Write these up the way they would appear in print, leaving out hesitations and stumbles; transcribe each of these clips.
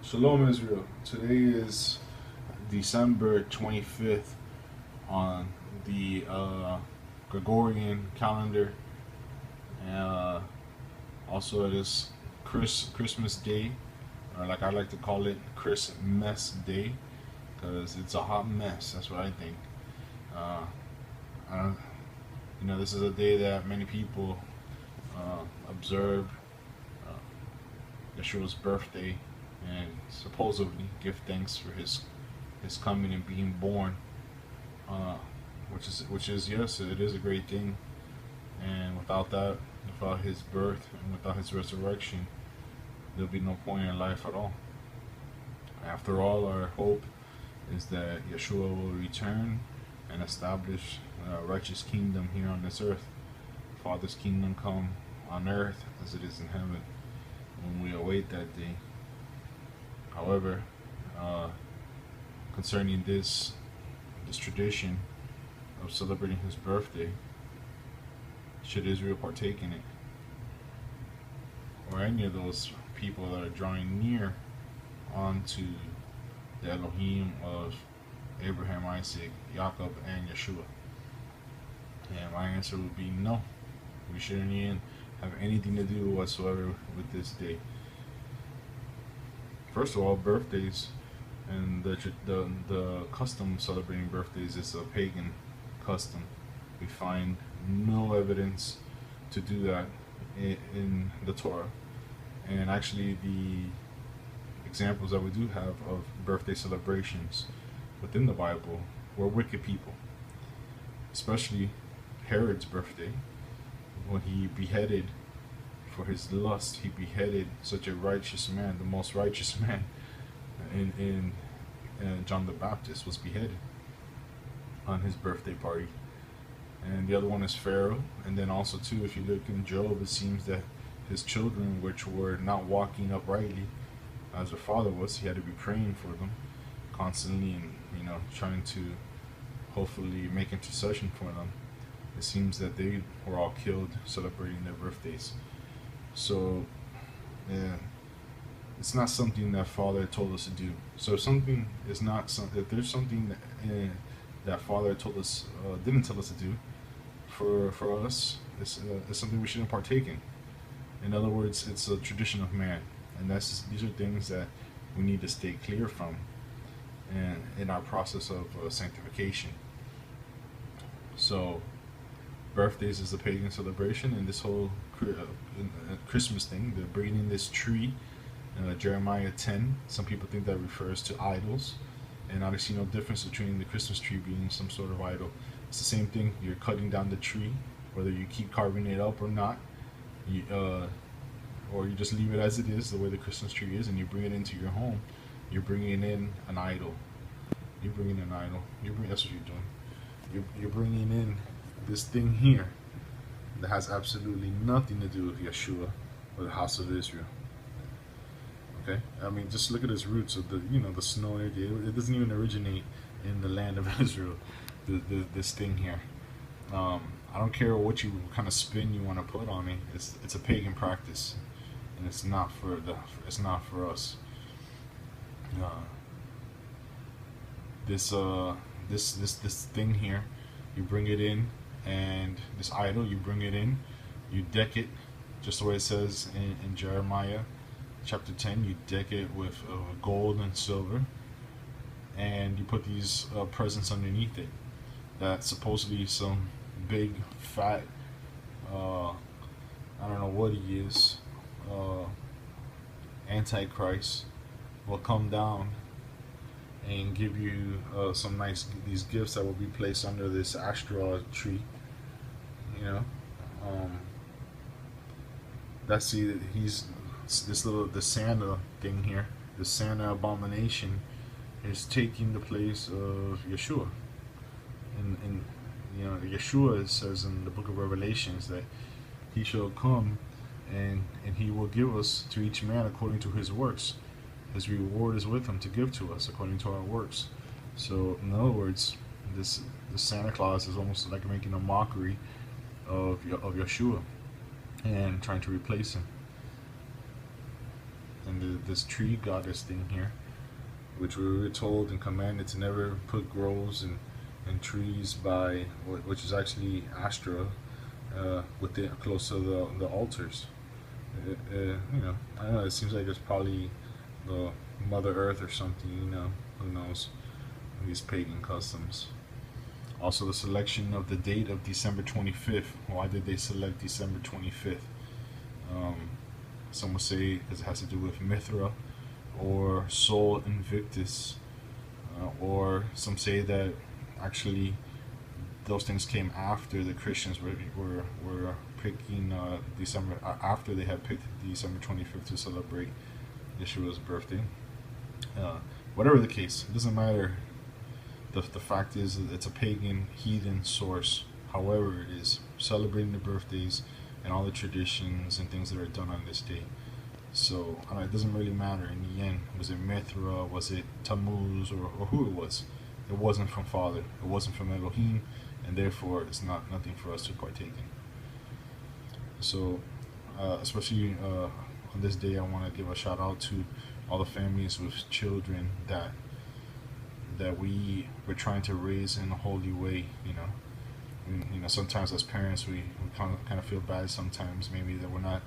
Shalom Israel. Today is December 25th on the Gregorian calendar. Uh, Also, it is Christmas Day, or like I like to call it, Christmas Day, because it's a hot mess. That's what I think. Uh, I don't, this is a day that many people observe Yahshua's birthday and supposedly give thanks for his coming and being born, uh, which is yes, it is a great thing. And without his birth and without his resurrection, there'll be no point in life at all. After all, our hope is that Yahshua will return and establish a righteous kingdom here on this earth. Father's kingdom come on earth as it is in heaven, when we await that day. However, concerning this tradition of celebrating his birthday, should Israel partake in it, or any of those people that are drawing near onto the Elohiym of Abraham, Isaac, Jacob, and Yahshua? And my answer would be no. We shouldn't even have anything to do whatsoever with this day. First of all, birthdays and the custom of celebrating birthdays is a pagan custom. We find no evidence to do that in the Torah. And actually, the examples that we do have of birthday celebrations within the Bible were wicked people, especially Herod's birthday, when he beheaded, for his lust, he beheaded such a righteous man, the most righteous man in John the Baptist was beheaded on his birthday party. And the other one is Pharaoh. And then also too, if you look in Job, it seems that his children, which were not walking uprightly as their father was, he had to be praying for them constantly, and trying to hopefully make intercession for them. It seems that they were all killed celebrating their birthdays. So, yeah, it's not something that Father told us to do. So if something is not something, if there's something that Father told us, didn't tell us to do, for us, it's something we shouldn't partake in. In other words, it's a tradition of man, and these are things that we need to stay clear from, and in our process of sanctification. So, birthdays is a pagan celebration, and this whole Christmas thing, they're bringing this tree, Jeremiah 10. Some people think that refers to idols, and I see no difference between the Christmas tree being some sort of idol. It's the same thing. You're cutting down the tree, whether you keep carving it up or not, or you just leave it as it is, the way the Christmas tree is, and you bring it into your home. You're bringing in an idol. You're bringing an idol. That's what you're doing. You're bringing in this thing here that has absolutely nothing to do with Yahshua or the house of Israel. Okay, I mean, just look at its roots of the snow. It doesn't even originate in the land of Israel. This thing here. I don't care what kind of spin you want to put on it. It's a pagan practice, and it's not for us. This thing here, you bring it in, and this idol, you bring it in, you deck it, just the way it says in Jeremiah chapter 10. You deck it with gold and silver, and you put these presents underneath it. That supposedly some big fat, I don't know what he is, Antichrist will come down and give you these gifts that will be placed under this Ashtra tree. That's the Santa thing here. The Santa abomination is taking the place of Yahshua. And Yahshua says in the book of Revelations that he shall come and he will give us to each man according to his works. His reward is with him to give to us according to our works. So in other words, this Santa Claus is almost like making a mockery of Yahshua and trying to replace him. and this tree goddess thing here, which we were told and commanded to never put groves and trees by, which is actually Astra, within close to the altars. You know, I don't know. It seems like it's probably the Mother Earth or something. You know, who knows? These pagan customs. Also, the selection of the date of December 25th. Why did they select December 25th? Some would say because it has to do with Mithra or Sol Invictus, or some say that actually those things came after the Christians were picking December, after they had picked December 25th to celebrate Yeshua's birthday. Whatever the case, it doesn't matter. The fact is that it's a pagan, heathen source. However, it is celebrating the birthdays and all the traditions and things that are done on this day. So it doesn't really matter in the end. Was it Mithra? Was it Tammuz? Or who it was? It wasn't from Father. It wasn't from Elohiym, and therefore it's nothing for us to partake in. So, especially on this day, I want to give a shout out to all the families with children that we're trying to raise in a holy way. You know, sometimes as parents we kind of feel bad sometimes, maybe that we're not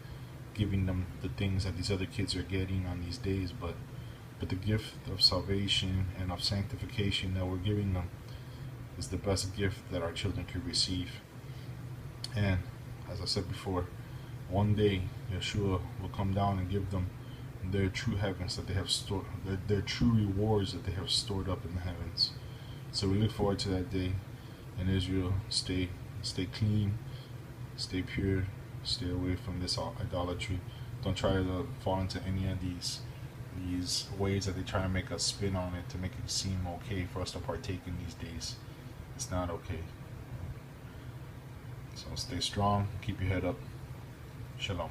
giving them the things that these other kids are getting on these days, but the gift of salvation and of sanctification that we're giving them is the best gift that our children could receive. And as I said before, one day Yahshua will come down and give them their true heavens that they have stored, their true rewards that they have stored up in the heavens. So we look forward to that day. And Israel, stay clean, stay pure, stay away from this idolatry. Don't try to fall into any of these ways that they try to make us spin on it to make it seem okay for us to partake in these days. It's not okay. So stay strong, keep your head up. Shalom.